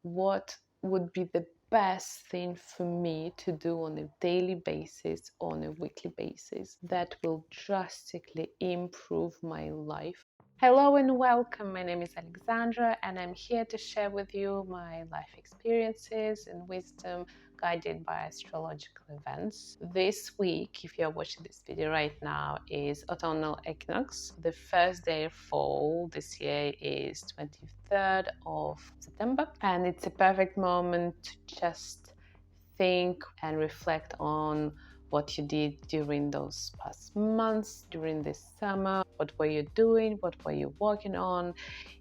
what would be the best thing for me to do on a daily basis, on a weekly basis, that will drastically improve my life. Hello and welcome. My name is Alexandra, and I'm here to share with you my life experiences and wisdom guided by astrological events. This week, if you're watching this video right now, is autumnal equinox. The first day of fall this year is 23rd of September, and it's a perfect moment to just think and reflect on what you did during those past months, during this summer. What were you doing? What were you working on?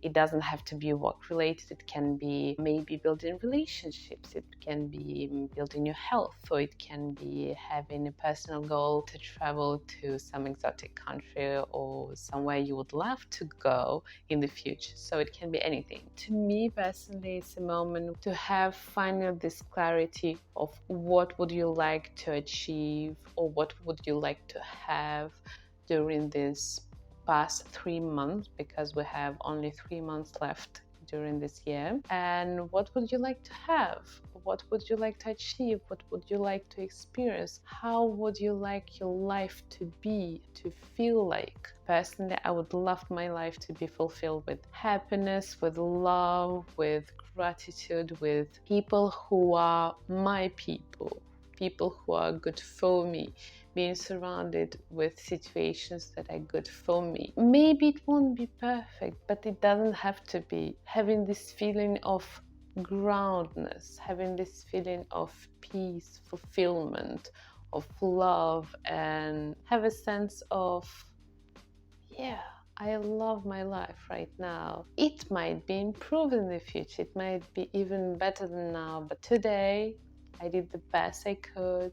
It doesn't have to be work related. It can be maybe building relationships. It can be building your health, or it can be having a personal goal to travel to some exotic country or somewhere you would love to go in the future. So it can be anything. To me personally, it's a moment to have finally this clarity of what would you like to achieve, or what would you like to have during this past 3 months, because we have only 3 months left during this year. And what would you like to have? What would you like to achieve? What would you like to experience? How would you like your life to be, to feel like? Personally, I would love my life to be fulfilled with happiness, with love, with gratitude, with people who are my people, people who are good for me, being surrounded with situations that are good for me. Maybe it won't be perfect, but it doesn't have to be. Having this feeling of groundedness, having this feeling of peace, fulfillment, of love, and have a sense of, yeah, I love my life right now. It might be improved in the future. It might be even better than now. But today, I did the best I could,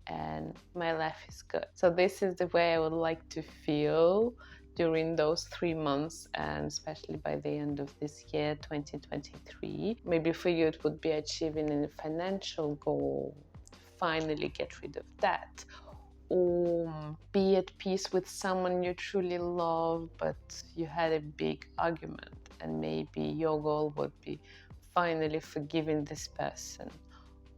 and my life is good. So this is the way I would like to feel during those 3 months, and especially by the end of this year, 2023. Maybe for you, it would be achieving a financial goal, finally get rid of debt, or be at peace with someone you truly love, but you had a big argument, and maybe your goal would be finally forgiving this person,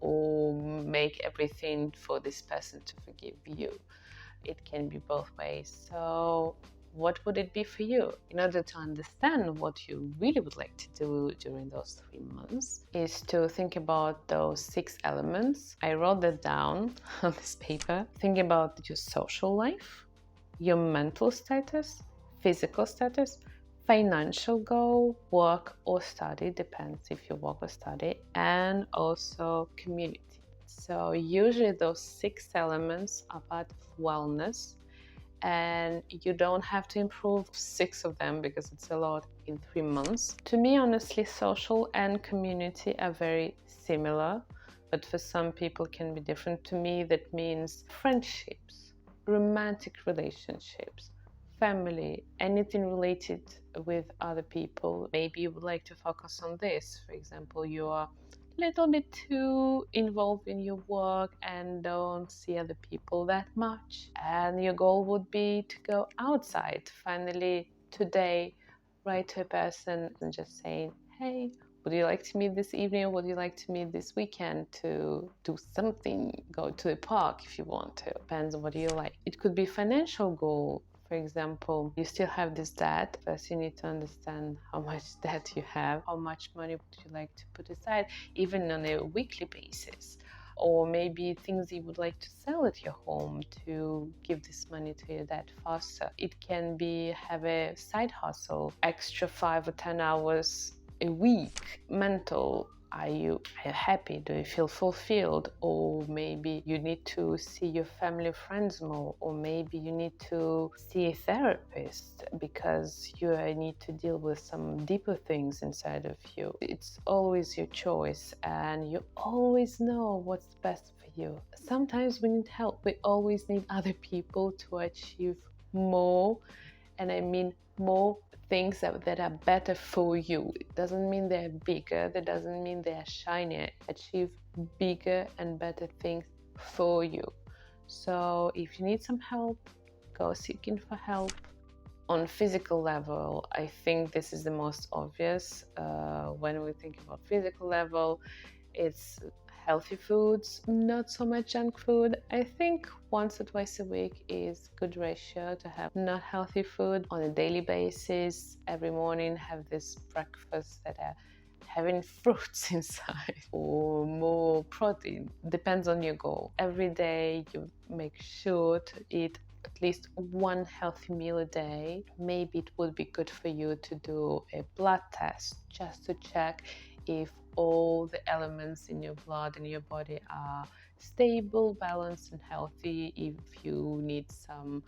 or make everything for this person to forgive you. It can be both ways. So what would it be for you? In order to understand what you really would like to do during those 3 months, is to think about those 6 elements. I wrote that down on this paper. Think about your social life, your mental status, physical status, financial goal, work or study, depends if you work or study, and also community. So usually those 6 elements are part of wellness, and you don't have to improve 6 of them because it's a lot in 3 months. To me, honestly, social and community are very similar, but for some people can be different. To me, that means friendships, romantic relationships, family, anything related with other people. Maybe you would like to focus on this. For example, you are a little bit too involved in your work and don't see other people that much, and your goal would be to go outside. Finally, today, write to a person and just saying, hey, would you like to meet this evening, or would you like to meet this weekend to do something? Go to a park if you want to. Depends on what you like. It could be financial goal. For example, you still have this debt. First, you need to understand how much debt you have, how much money would you like to put aside, even on a weekly basis. Or maybe things you would like to sell at your home to give this money to your debt faster. It can be have a side hustle, extra 5 or 10 hours a week. Mental, are you happy? Do you feel fulfilled? Or maybe you need to see your family, friends more, or maybe you need to see a therapist because you need to deal with some deeper things inside of you. It's always your choice, and you always know what's best for you. Sometimes we need help. We always need other people to achieve more, and I mean more things that are better for you. It doesn't mean they're bigger, that doesn't mean they're shinier. Achieve bigger and better things for you. So if you need some help, go seeking for help. On physical level, I think this is the most obvious. When we think about physical level, it's healthy foods, not so much junk food. I think once or twice a week is good ratio to have not healthy food on a daily basis. Every morning have this breakfast that are having fruits inside or more protein. Depends on your goal. Every day you make sure to eat at least one healthy meal a day. Maybe it would be good for you to do a blood test just to check if all the elements in your blood and your body are stable, balanced, and healthy, if you need some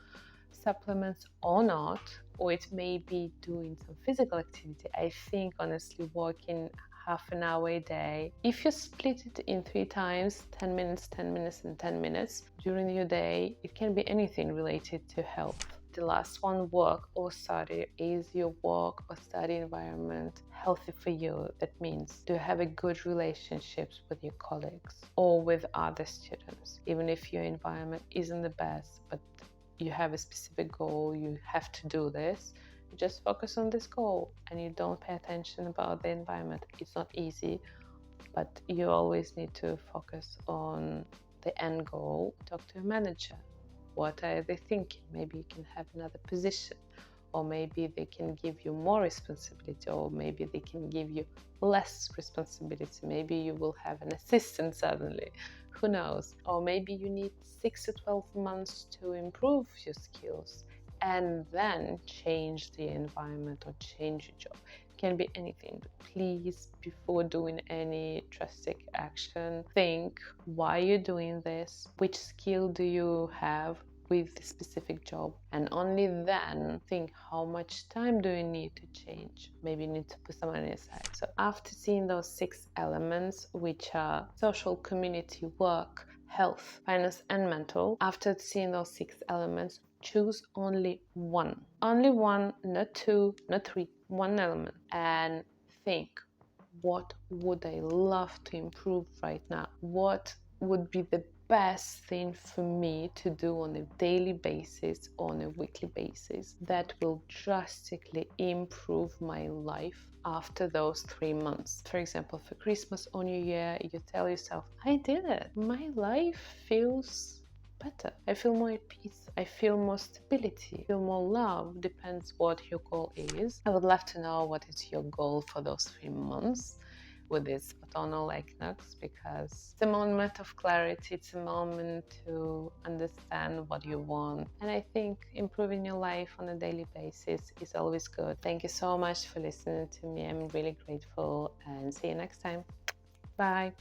supplements or not, or it may be doing some physical activity. I think honestly walking half an hour a day, if you split it in 3 times, 10 minutes, 10 minutes, and 10 minutes during your day, it can be anything related to health. The last one, work or study. Is your work or study environment healthy for you? That means, do you have a good relationships with your colleagues or with other students? Even if your environment isn't the best, but you have a specific goal, you have to do this, you just focus on this goal and you don't pay attention about the environment. It's not easy, but you always need to focus on the end goal. Talk to your manager. What are they thinking? Maybe you can have another position, or maybe they can give you more responsibility, or maybe they can give you less responsibility. Maybe you will have an assistant suddenly. Who knows? Or maybe you need 6 to 12 months to improve your skills and then change the environment or change your job. It can be anything, but please, before doing any drastic action, think why you're doing this, which skill do you have with the specific job, and only then think how much time do you need to change. Maybe you need to put some money aside. So after seeing those 6 elements, which are social, community, work, health, finance, and mental, after seeing those 6 elements, choose only one, not 2, not 3, one element, and think, what would I love to improve right now? What would be the best thing for me to do on a daily basis, on a weekly basis, that will drastically improve my life after those 3 months? For example, for Christmas or New Year, you tell yourself, I did it. My life feels better. I feel more at peace. I feel more stability. I feel more love. Depends what your goal is. I would love to know what is your goal for those 3 months with this autumnal equinox, because it's a moment of clarity. It's a moment to understand what you want. And I think improving your life on a daily basis is always good. Thank you so much for listening to me. I'm really grateful, and see you next time. Bye.